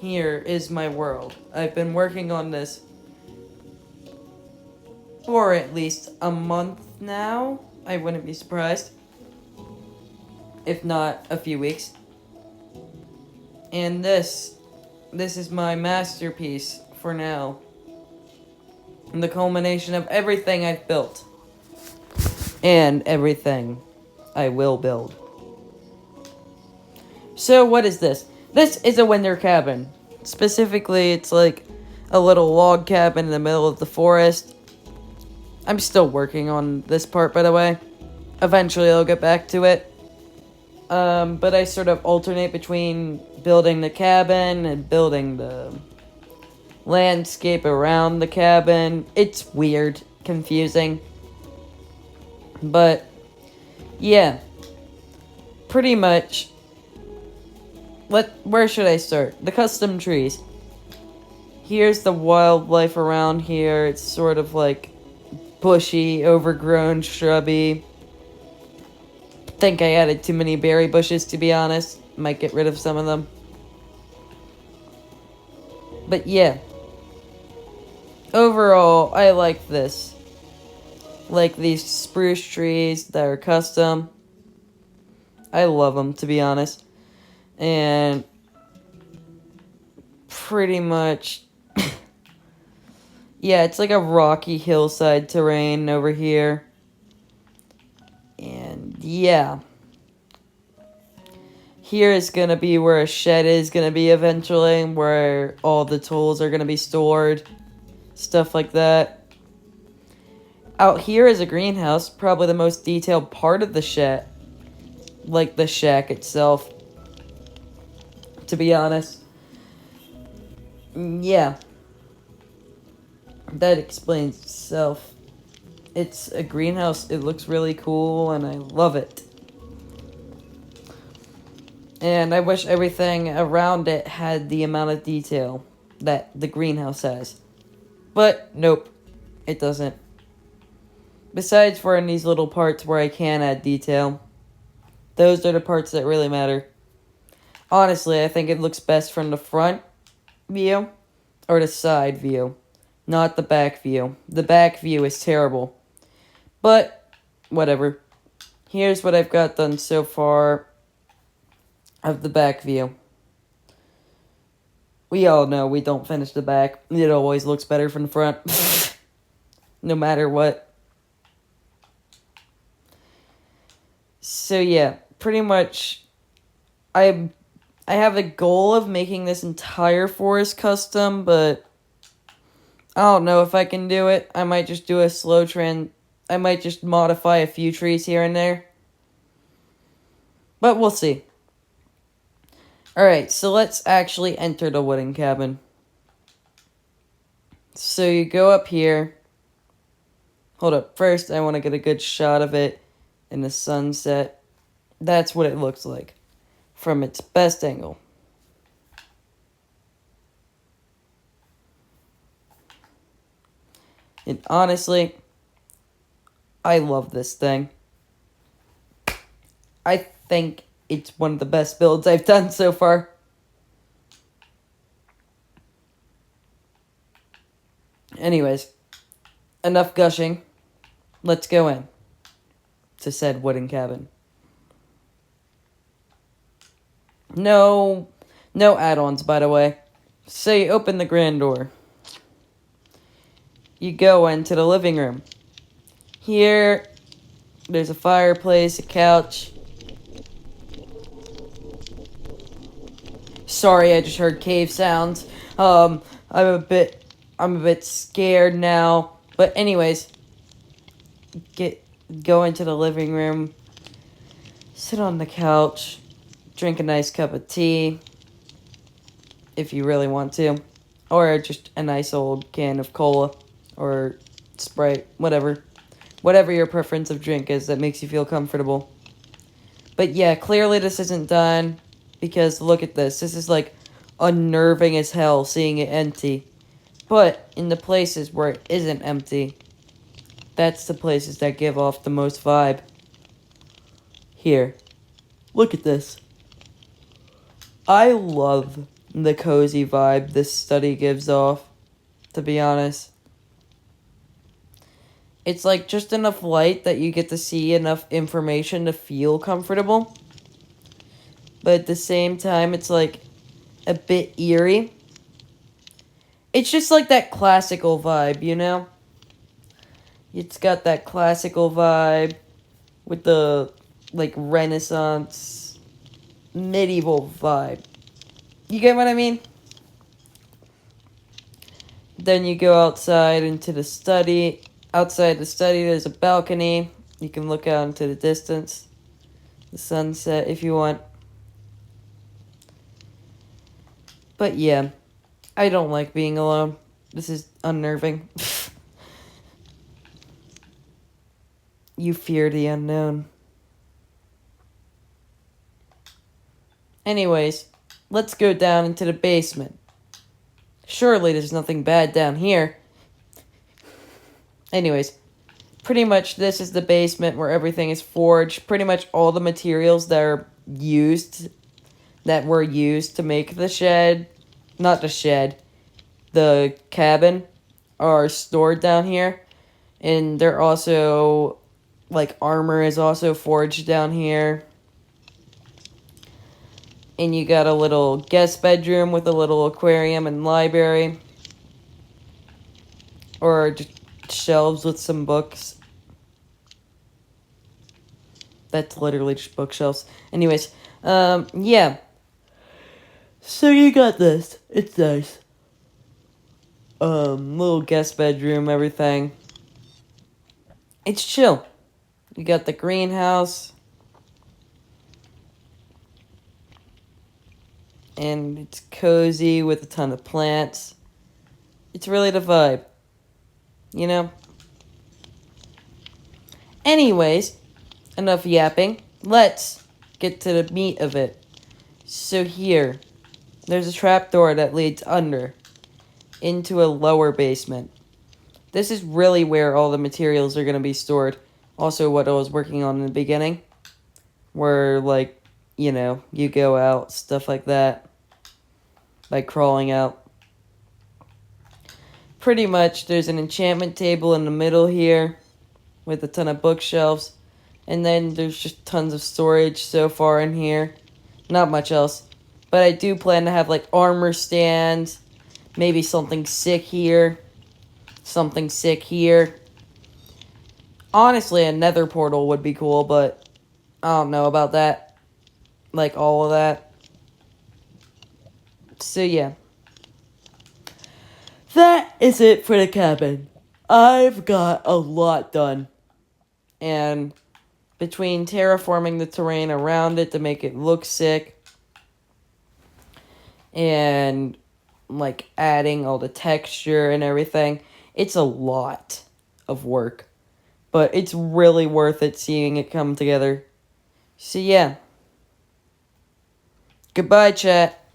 here is my world. I've been working on this for at least a month now. I wouldn't be surprised. If not a few weeks. And this is my masterpiece for now. And the culmination of everything I've built. And everything I will build. So what is this? This is a winter cabin. Specifically, it's like a little log cabin in the middle of the forest. I'm still working on this part, by the way. Eventually I'll get back to it. But I sort of alternate between building the cabin and building the landscape around the cabin. It's weird, confusing. But, yeah. Pretty much. Where should I start? The custom trees. Here's the wildlife around here. It's sort of like bushy, overgrown, shrubby. Think I added too many berry bushes, to be honest. Might get rid of some of them. But yeah. Overall, I like this. Like these spruce trees that are custom. I love them, to be honest. And pretty much, yeah, it's like a rocky hillside terrain over here. And yeah, here is going to be where a shed is going to be eventually, where all the tools are going to be stored, stuff like that. Out here is a greenhouse, probably the most detailed part of the shed, like the shack itself. To be honest. Yeah. That explains itself. It's a greenhouse. It looks really cool, and I love it. And I wish everything around it had the amount of detail that the greenhouse has. But, nope. It doesn't. Besides for in these little parts where I can add detail. Those are the parts that really matter. Honestly, I think it looks best from the front view or the side view, not the back view. The back view is terrible. But, whatever. Here's what I've got done so far of the back view. We all know we don't finish the back. It always looks better from the front. No matter what. So yeah, pretty much I have a goal of making this entire forest custom, but I don't know if I can do it. I might just do a slow trend. I might just modify a few trees here and there. But we'll see. Alright, so let's actually enter the wooden cabin. So you go up here. Hold up. First, I want to get a good shot of it in the sunset. That's what it looks like from its best angle. And honestly, I love this thing. I think it's one of the best builds I've done so far. Anyways, enough gushing. Let's go in to said wooden cabin. No add-ons, by the way. So you open the grand door. You go into the living room. Here, there's a fireplace, a couch. Sorry, I just heard cave sounds. I'm a bit scared now. But anyways, go into the living room. Sit on the couch. Drink a nice cup of tea. If you really want to. Or just a nice old can of cola. Or Sprite. Whatever. Whatever your preference of drink is that makes you feel comfortable. But yeah, clearly this isn't done. Because look at this. This is like unnerving as hell seeing it empty. But in the places where it isn't empty, that's the places that give off the most vibe. Here. Look at this. I love the cozy vibe this study gives off, to be honest. It's like just enough light that you get to see enough information to feel comfortable. But at the same time, it's like a bit eerie. It's just like that classical vibe, you know? It's got that classical vibe with the, like, Renaissance, medieval vibe. You get what I mean? Then you go outside into the study. Outside the study, there's a balcony. You can look out into the distance. The sunset, if you want. But yeah, I don't like being alone. This is unnerving. You fear the unknown. Anyways, let's go down into the basement. Surely there's nothing bad down here. Anyways, pretty much this is the basement where everything is forged. Pretty much all the materials that were used to make the shed, not the shed, the cabin, are stored down here. And they're also, like, armor is also forged down here. And you got a little guest bedroom with a little aquarium and library. Or just shelves with some books. That's literally just bookshelves. Anyways, yeah. So you got this. It's nice. Little guest bedroom, everything. It's chill. You got the greenhouse. And it's cozy with a ton of plants. It's really the vibe. You know? Anyways, enough yapping. Let's get to the meat of it. So here, there's a trapdoor that leads under into a lower basement. This is really where all the materials are going to be stored. Also, what I was working on in the beginning. Where, like, you know, you go out, stuff like that. Like crawling out. Pretty much, there's an enchantment table in the middle here. With a ton of bookshelves. And then there's just tons of storage so far in here. Not much else. But I do plan to have, like, armor stands. Maybe something sick here. Something sick here. Honestly, a nether portal would be cool, but I don't know about that. Like, all of that. So, yeah. That is it for the cabin. I've got a lot done. And between terraforming the terrain around it to make it look sick, and, like, adding all the texture and everything, it's a lot of work. But it's really worth it seeing it come together. So, yeah. Goodbye, chat.